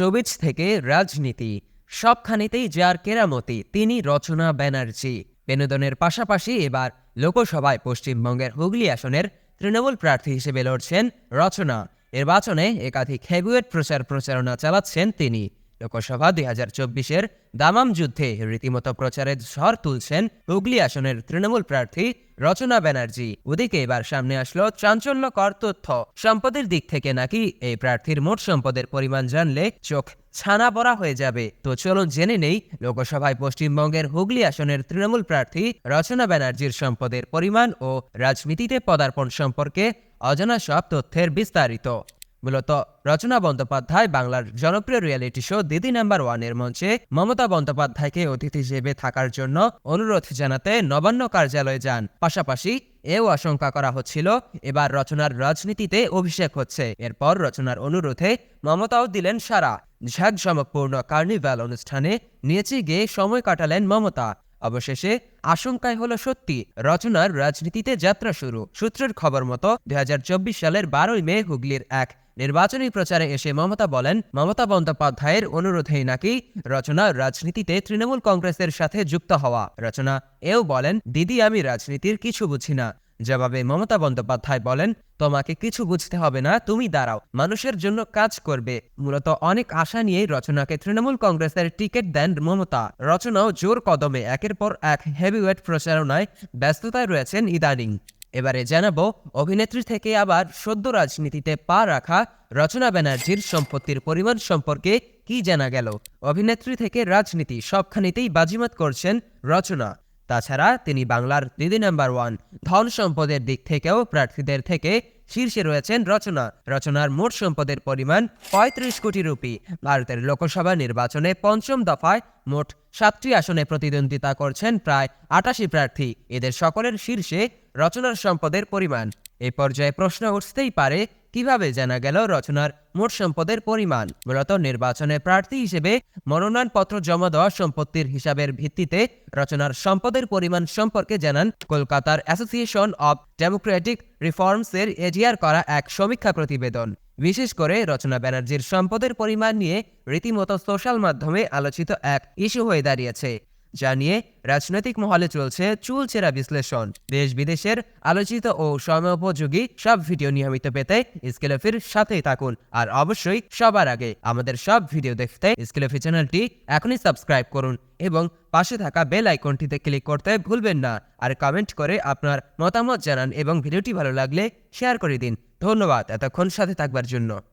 Showbiz থেকে রাজনীতি, সবখানিতেই যার কেরামতি তিনি রচনা ব্যানার্জি। বিনোদনের পাশাপাশি এবার লোকসভায় পশ্চিমবঙ্গের হুগলি আসনের তৃণমূল প্রার্থী হিসেবে লড়ছেন রচনা। নির্বাচনে একাধিক হেভিওয়েট প্রচারণা চালাচ্ছেন তিনি। লোকসভা ২০২৪-এর দামাম যুদ্ধে রীতিমতো প্রচারের ঝড় তুলছেন হুগলি আসনের তৃণমূল প্রার্থী রচনা ব্যানার্জি। ওদিকে এবার সামনে আসলো চাঞ্চল্যকর তথ্য। সম্পদের দিক থেকে নাকি এই প্রার্থীর মোট সম্পদের পরিমাণ জানলে চোখ ছানা বড়া হয়ে যাবে। তো চলুন জেনে নেই লোকসভায় পশ্চিমবঙ্গের হুগলি আসনের তৃণমূল প্রার্থী রচনা ব্যানার্জির সম্পদের পরিমাণ ও রাজনীতিতে পদার্পণ সম্পর্কে অজানা সব তথ্যের বিস্তারিত। মূলত রচনা বন্দ্যোপাধ্যায় বাংলার জনপ্রিয় রিয়েলিটি শো দিদি নাম্বার ওয়ানের মঞ্চে মমতা বন্দ্যোপাধ্যায়কে অতিথি হিসেবে থাকার জন্য অনুরোধ জানাতে নবান্ন কার্যালয়ে যান। পাশাপাশি এও আশঙ্কা করা হচ্ছিল এবার রচনার রাজনীতিতে অভিষেক হচ্ছে। এরপর রচনার অনুরোধে মমতাও দিলেন সাড়া। ঝাঁকজমকপূর্ণ কার্নিভাল অনুষ্ঠানে নেচে গিয়ে সময় কাটালেন মমতা। অবশেষে আশঙ্কায় হলো সত্যি, রচনার রাজনীতিতে যাত্রা শুরু। সূত্রের খবর মতো ২০২৪ সালের ১২ই মে হুগলির এক নির্বাচনী প্রচারে এসে মমতা বলেন, মমতা বন্দ্যোপাধ্যায়ের অনুরোধেই নাকি রচনা রাজনীতিতে তৃণমূল কংগ্রেসের সাথে যুক্ত হওয়া। রচনা এও বলেন, দিদি আমি রাজনীতির কিছু বুঝি না। জবাবে মমতা বন্দ্যোপাধ্যায় বলেন, তোমাকে কিছু বুঝতে হবে না, তুমি দাঁড়াও, মানুষের জন্য কাজ করবে। মূলত অনেক আশা নিয়ে রচনাকে তৃণমূল কংগ্রেসের টিকিট দেন মমতা। রচনাও জোর কদমে একের পর এক হেভিওয়েট প্রচারণায় ব্যস্ততায় রয়েছেন ইদানিং। এবারে জানাবো অভিনেত্রী থেকে আবার সদ্য রাজনীতিতে পা রাখা রচনা ব্যানার্জির সম্পত্তির পরিমাণ সম্পর্কে কি জানা গেল। অভিনেত্রী থেকে রাজনীতি, সবখানিতেই বাজিমাত করছেন রচনা। তাছাড়া তিনি বাংলার দিদি নাম্বার ওয়ান। ধন সম্পদের দিক থেকেও প্রার্থীদের থেকে শীর্ষে রয়েছেন রচনা। রচনার মোট সম্পদের পরিমাণ ৩৫ কোটি রুপি। ভারতের লোকসভা নির্বাচনে পঞ্চম দফায় মোট ৭টি আসনে প্রতিদ্বন্দ্বিতা করছেন প্রায় ৮৮ প্রার্থী। এদের সকলের শীর্ষে রচনার সম্পদের পরিমাণ। এই পর্যায়ে প্রশ্ন উঠতেই পারে, কিভাবে জানা গেল রচনার মোট সম্পদের পরিমাণ। মূলত নির্বাচনে প্রার্থী হিসেবে মনোনয়নপত্র জমা দেওয়া সম্পত্তির হিসাবের ভিত্তিতে রচনার সম্পদের পরিমাণ সম্পর্কে জানান কলকাতার অ্যাসোসিয়েশন অব ডেমোক্রেটিক রিফর্মসের এজিআর করা এক সমীক্ষা প্রতিবেদন। বিশেষ করে রচনা ব্যানার্জির সম্পদের পরিমাণ নিয়ে রীতিমতো সোশ্যাল মাধ্যমে আলোচিত এক ইস্যু হয়ে দাঁড়িয়েছে, যা নিয়ে রাজনৈতিক মহলে চলছে চুলচেরা বিশ্লেষণ। দেশ বিদেশের আলোচিত ও সময়োপযোগী সব ভিডিও নিয়মিত পেতে স্কেলফির সাথেই থাকুন। আর অবশ্যই সবার আগে আমাদের সব ভিডিও দেখতে স্কেলফি চ্যানেলটি এখনই সাবস্ক্রাইব করুন এবং পাশে থাকা বেল আইকনটিতে ক্লিক করতে ভুলবেন না। আর কমেন্ট করে আপনার মতামত জানান এবং ভিডিওটি ভালো লাগলে শেয়ার করে দিন। ধন্যবাদ এতক্ষণ সাথে থাকবার জন্য।